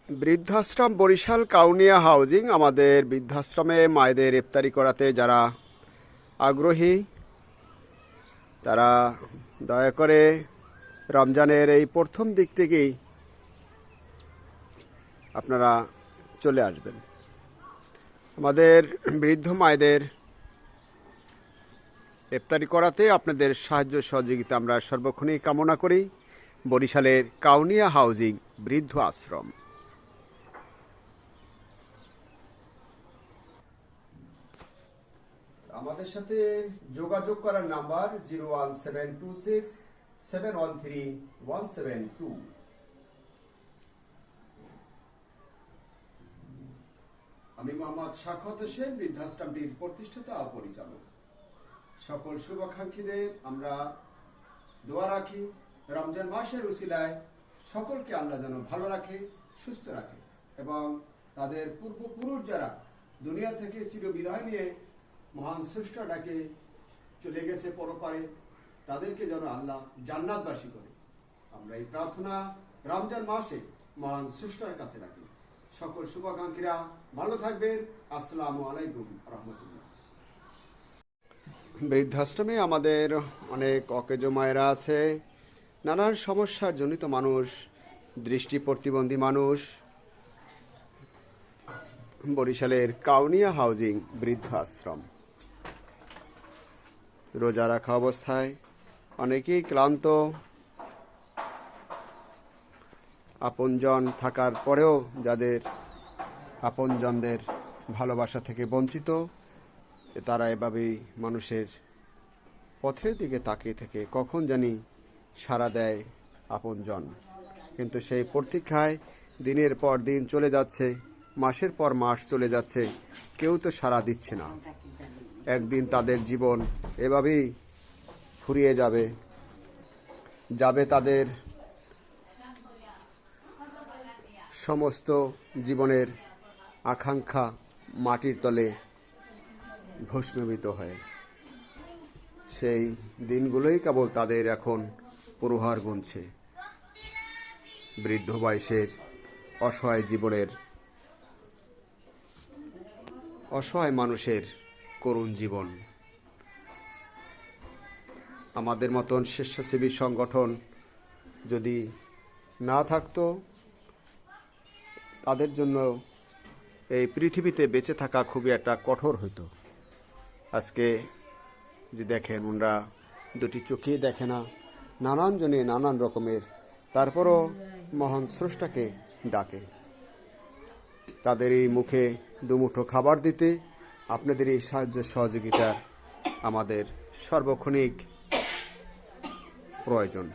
বৃদ্ধাশ্রম বরিশাল কাউনিয়া হাউজিং আমাদের বৃদ্ধাশ্রমে মায়েদের ইফতারি করাতে যারা আগ্রহী তারা দয়া করে রমজানের এই প্রথম দিক থেকেই আপনারা চলে আসবেন। আমাদের বৃদ্ধ মায়েদের ইফতারি করাতে আপনাদের সাহায্য সহযোগিতা আমরা সর্বক্ষণই কামনা করি। বরিশালের কাউনিয়া হাউজিং বৃদ্ধ আশ্রম। আমাদের সাথে যোগাযোগ করার নাম্বার 01726713172। আমি মোহাম্মদ শাখাওয়াত হোসেন, বৃদ্ধাশ্রমটির প্রতিষ্ঠাতা ও পরিচালক। সকল শুভাকাঙ্ক্ষীদের আমরা দোয়া রাখি রমজান মাসের উসিলায় সকলকে আল্লাহ যেন ভালো রাখে, সুস্থ রাখে এবং তাদের পূর্বপুরুষ যারা দুনিয়া থেকে চিরবিদায় নিয়ে মহান স্রষ্টা ডাকে চলে গেছে পরপারে, তাদেরকে যেন আল্লাহ জান্নাতবাসী করে। আমরা এই প্রার্থনা রমজান মাসে মহান স্রষ্টার কাছে রাখি। সকল শুভাকাঙ্ক্ষীরা ভালো থাকবেন। আসসালামু আলাইকুম রহমতুল্লাহ। বৃদ্ধাশ্রমে আমাদের অনেক অকেজো মায়েরা আছে, নানান সমস্যার জনিত মানুষ, দৃষ্টি প্রতিবন্ধী মানুষ। বরিশালের কাউনিয়া হাউজিং বৃদ্ধাশ্রম। রোজা রাখা অবস্থায় অনেকেই ক্লান্ত, আপনজন থাকার পরেও যাদের আপনজনদের ভালোবাসা থেকে বঞ্চিত, তারা এভাবেই মানুষের পথের দিকে তাকিয়ে থেকে কখন জানি সাড়া দেয় আপনজন, কিন্তু সেই প্রতীক্ষায় দিনের পর দিন চলে যাচ্ছে, মাসের পর মাস চলে যাচ্ছে, কেউ তো সাড়া দিচ্ছে না। একদিন তাদের জীবন এভাবেই ফুরিয়ে যাবে, তাদের সমস্ত জীবনের আকাঙ্ক্ষা মাটির তলে ভস্মীভূত হয়। সেই দিনগুলোই কেবল তাদের এখন প্রহার গুনছে। বৃদ্ধ বয়সের অসহায় জীবনের, অসহায় মানুষের করুণ জীবন। আমাদের মতন স্বেচ্ছাসেবী সংগঠন যদি না থাকতো, তাদের জন্য এই পৃথিবীতে বেঁচে থাকা খুবই একটা কঠোর হতো। আজকে যে দেখেন, ওনারা দুটি চোখেই দেখে না, নানান জনে নানান রকমের, তারপরও মহান স্রষ্টাকে ডাকে। তাদের এই মুখে দুমুঠো খাবার দিতে আপনাদের এই সাহায্য সহযোগিতা আমাদের সার্বক্ষণিক প্রয়োজন।